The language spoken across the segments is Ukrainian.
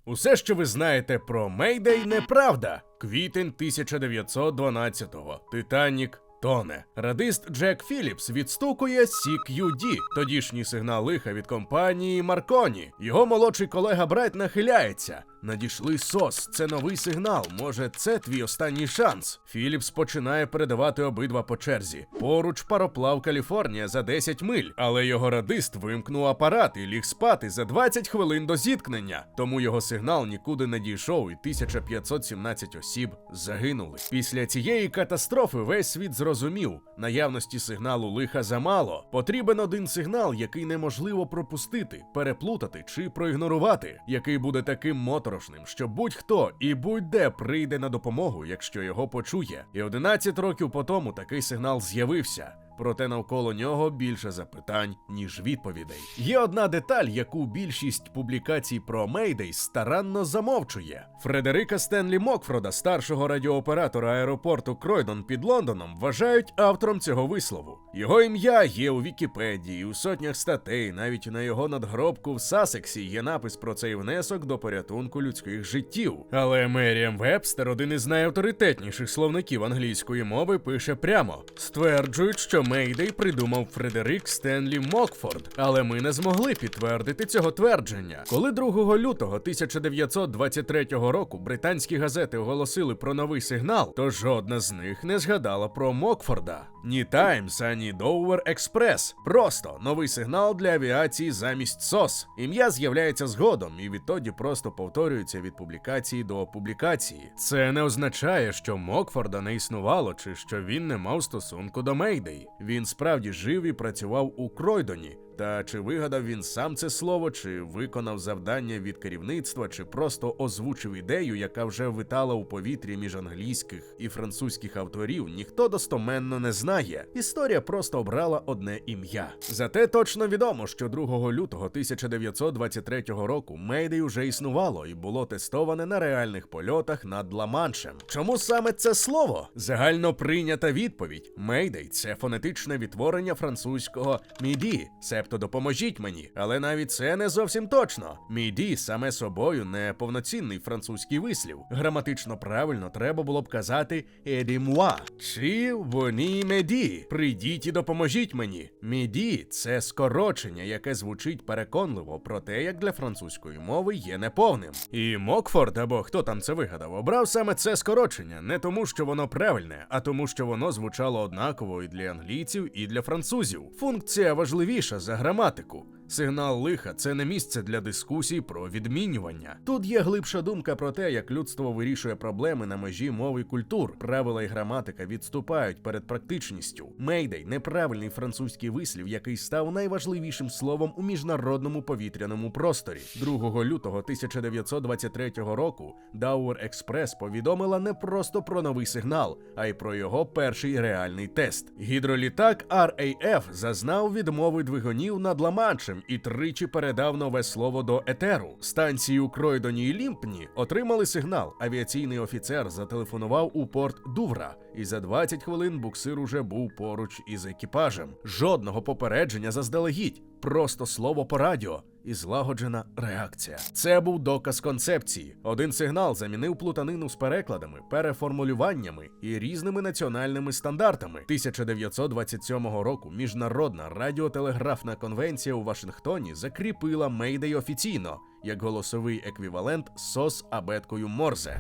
Усе, що ви знаєте про Мейдей, неправда. Квітень 1912-го. Титанік тоне. Радист Джек Філіпс відстукує CQD, тодішній сигнал лиха від компанії Марконі. Його молодший колега Брайт нахиляється. Надійшли СОС, це новий сигнал, може це твій останній шанс. Філіпс починає передавати обидва по черзі. Поруч пароплав Каліфорнія за 10 миль, але його радист вимкнув апарат і ліг спати за 20 хвилин до зіткнення. Тому його сигнал нікуди не дійшов і 1517 осіб загинули. Після цієї катастрофи весь світ зрозумів, наявності сигналу лиха замало. Потрібен один сигнал, який неможливо пропустити, переплутати чи проігнорувати, який буде таким моторошним, що будь-хто і будь-де прийде на допомогу, якщо його почує. І 11 років по тому такий сигнал з'явився. Проте навколо нього більше запитань, ніж відповідей. Є одна деталь, яку більшість публікацій про Мейдей старанно замовчує. Фредерика Стенлі Мокфорда, старшого радіооператора аеропорту Кройдон під Лондоном, вважають автором цього вислову. Його ім'я є у Вікіпедії, у сотнях статей, навіть на його надгробку в Сассексі є напис про цей внесок до порятунку людських життів. Але Меріам Вебстер, один із найавторитетніших словників англійської мови, пише прямо: стверджують, що Мейдей придумав Фредерик Стенлі Мокфорд, але ми не змогли підтвердити цього твердження. Коли 2 лютого 1923 року британські газети оголосили про новий сигнал, то жодна з них не згадала про Мокфорда. Ні Таймс, ані Dover Експрес. Просто новий сигнал для авіації замість СОС. Ім'я з'являється згодом і відтоді просто повторюється від публікації до публікації. Це не означає, що Мокфорда не існувало чи що він не мав стосунку до Мейдей. Він справді жив і працював у Кройдоні. Та чи вигадав він сам це слово, чи виконав завдання від керівництва, чи просто озвучив ідею, яка вже витала у повітрі між англійських і французьких авторів, ніхто достоменно не знає. Історія просто обрала одне ім'я. Зате точно відомо, що 2 лютого 1923 року Мейдей уже існувало і було тестоване на реальних польотах над Ла-Маншем. Чому саме це слово? Загально прийнята відповідь. Мейдей – це фонетичне відтворення французького «міді», тобто допоможіть мені. Але навіть це не зовсім точно. Міді саме собою не повноцінний французький вислів. Граматично правильно треба було б казати «aidez-moi» чи «venez m'aider» – «прийдіть і допоможіть мені». Міді – це скорочення, яке звучить переконливо, проте як для французької мови є неповним. І Мокфорд, або хто там це вигадав, обрав саме це скорочення не тому, що воно правильне, а тому, що воно звучало однаково і для англійців, і для французів. Функція важливіша за граматику. Сигнал лиха – це не місце для дискусій про відмінювання. Тут є глибша думка про те, як людство вирішує проблеми на межі мов і культур. Правила і граматика відступають перед практичністю. Мейдей – неправильний французький вислів, який став найважливішим словом у міжнародному повітряному просторі. 2 лютого 1923 року Dover Експрес повідомила не просто про новий сигнал, а й про його перший реальний тест. Гідролітак RAF зазнав відмови двигунів над Ла-Маншем і тричі передав нове слово до етеру. Станції у Кройдоні і Лімпні отримали сигнал. Авіаційний офіцер зателефонував у порт Дувра, і за 20 хвилин буксир уже був поруч із екіпажем. Жодного попередження заздалегідь, просто слово по радіо і злагоджена реакція. Це був доказ концепції. Один сигнал замінив плутанину з перекладами, переформулюваннями і різними національними стандартами. 1927 року Міжнародна радіотелеграфна конвенція у Вашингтоні закріпила Мейдей офіційно, як голосовий еквівалент СОС абеткою Морзе.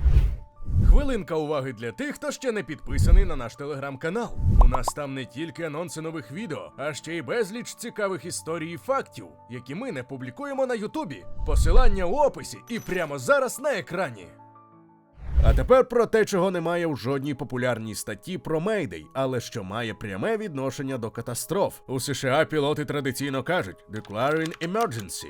Хвилинка уваги для тих, хто ще не підписаний на наш телеграм-канал. У нас там не тільки анонси нових відео, а ще й безліч цікавих історій і фактів, які ми не публікуємо на Ютубі. Посилання у описі і прямо зараз на екрані. А тепер про те, чого немає у жодній популярній статті про Мейдей, але що має пряме відношення до катастроф. У США пілоти традиційно кажуть «declaring emergency».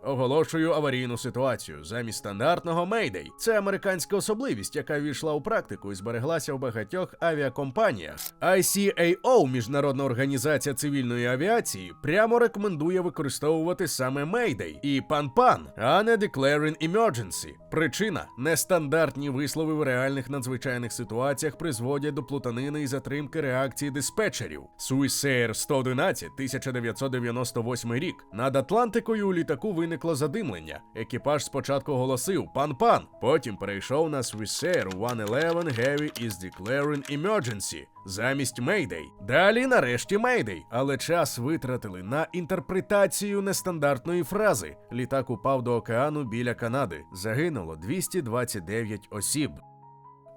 Оголошую аварійну ситуацію замість стандартного Мейдей. Це американська особливість, яка ввійшла у практику і збереглася в багатьох авіакомпаніях. ICAO, Міжнародна організація цивільної авіації, прямо рекомендує використовувати саме Мейдей і пан-пан, а не Declaring Emergency. Причина – нестандартні вислови в реальних надзвичайних ситуаціях призводять до плутанини і затримки реакції диспетчерів. Swissair 111, 1998 рік. Над Атлантикою у літаку виник виникло задимлення. Екіпаж спочатку голосив «Пан-пан», потім перейшов на «Swissair 111 Heavy is declaring emergency» замість «Mayday». Далі нарешті «Mayday», але час витратили на інтерпретацію нестандартної фрази. Літак упав до океану біля Канади. Загинуло 229 осіб.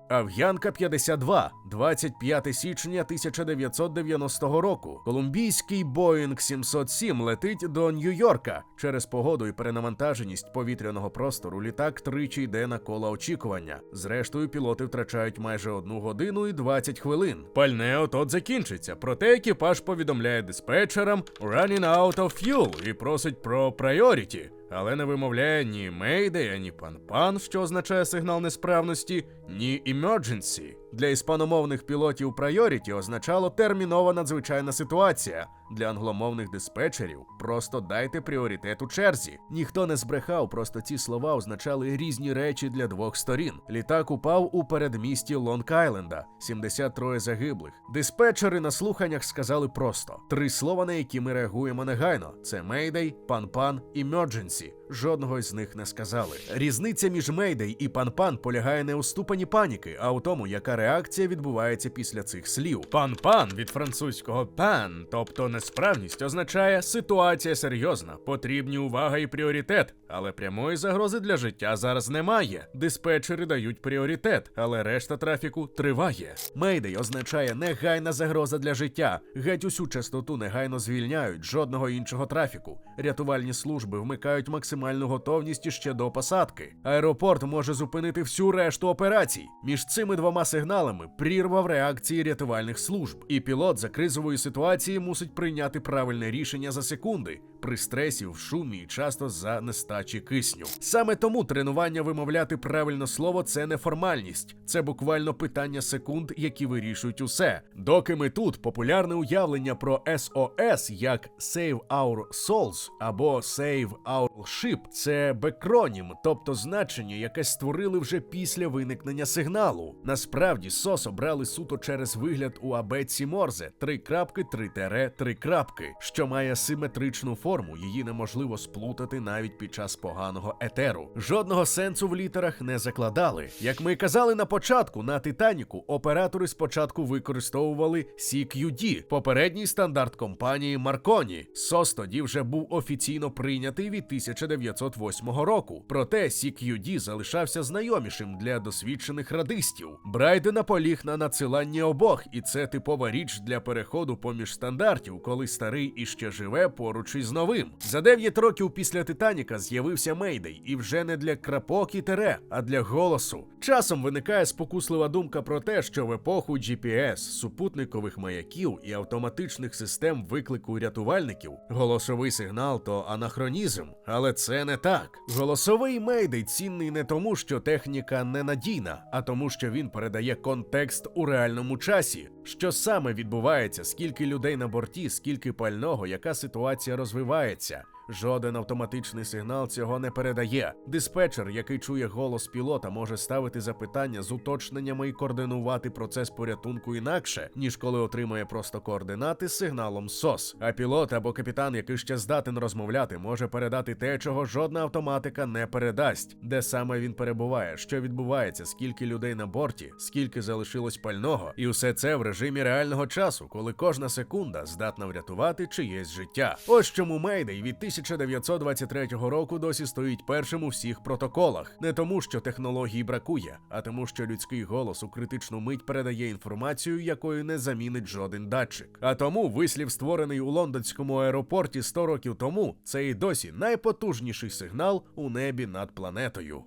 Ав'янка 52, 25 січня 1990 року. Колумбійський Боїнг 707 летить до Нью-Йорка. Через погоду і перенавантаженість повітряного простору літак тричі йде на коло очікування. Зрештою, пілоти втрачають майже 1 годину і 20 хвилин. Пальне от-от закінчиться, проте екіпаж повідомляє диспетчерам «running out of fuel» і просить про «priority». Але не вимовляє ні «Mayday», ані «Пан-пан», що означає сигнал несправності, ні «Emergency». Для іспаномовних пілотів «Priority» означало «термінова надзвичайна ситуація». Для англомовних диспетчерів просто дайте пріоритет у черзі. Ніхто не збрехав, просто ці слова означали різні речі для двох сторін. Літак упав у передмісті Лонг-Айленда. 73 загиблих. Диспетчери на слуханнях сказали просто 3 слова, на які ми реагуємо негайно. Це «Mayday», «Пан-пан», «Emergency». Жодного з них не сказали. Різниця між «Mayday» і «Пан-пан» полягає не у ступені паніки, а у тому, яка реакція відбувається після цих слів. «Пан-пан» від французького «пан», тобто несправність, означає «ситуація серйозна, потрібні увага і пріоритет». Але прямої загрози для життя зараз немає. Диспетчери дають пріоритет, але решта трафіку триває. «Mayday» означає негайна загроза для життя. Геть усю частоту негайно звільняють, жодного іншого трафіку. Рятувальні служби вмикають максимальну готовність іще до посадки. Аеропорт може зупинити всю решту операцій. Між цими двома сигналами прірва в реакції рятувальних служб. І пілот за кризової ситуації мусить прийняти правильне рішення за секунди. При стресі, в шумі і часто за нестачі кисню. Саме тому тренування вимовляти правильно слово – це не формальність. Це буквально питання секунд, які вирішують усе. Доки ми тут, популярне уявлення про SOS як Save Our Souls або Save Our Ship – це бекронім, тобто значення, яке створили вже після виникнення сигналу. Насправді, SOS обрали суто через вигляд у абетці Морзе – 3.3-3 що має симетричну форму, її неможливо сплутати навіть під час поганого етеру. Жодного сенсу в літерах не закладали. Як ми казали на початку, на Титаніку оператори спочатку використовували CQD, попередній стандарт компанії Marconi. SOS тоді вже був офіційно прийнятий від 1908 року. Проте CQD залишався знайомішим для досвідчених радистів. Брайден наполіг на надсиланні обох, і це типова річ для переходу поміж стандартів, коли старий іще живе поруч із новим. За 9 років після Титаніка з'явився Mayday, і вже не для крапок і тире, а для голосу. Часом виникає спокуслива думка про те, що в епоху GPS, супутникових маяків і автоматичних систем виклику рятувальників голосовий сигнал – то анахронізм. Але це не так. Голосовий Mayday цінний не тому, що техніка ненадійна, а тому, що він передає контекст у реальному часі. Що саме відбувається, скільки людей на борті, скільки пального, яка ситуація розвивається. Жоден автоматичний сигнал цього не передає. Диспетчер, який чує голос пілота, може ставити запитання з уточненнями і координувати процес порятунку інакше, ніж коли отримує просто координати з сигналом SOS. А пілот або капітан, який ще здатен розмовляти, може передати те, чого жодна автоматика не передасть. Де саме він перебуває, що відбувається, скільки людей на борті, скільки залишилось пального. І усе це в режимі реального часу, коли кожна секунда здатна врятувати чиєсь життя. Ось чому Mayday від 1923 року досі стоїть першим у всіх протоколах. Не тому, що технології бракує, а тому, що людський голос у критичну мить передає інформацію, якою не замінить жоден датчик. А тому вислів, створений у лондонському аеропорті 100 років тому, це і досі найпотужніший сигнал у небі над планетою.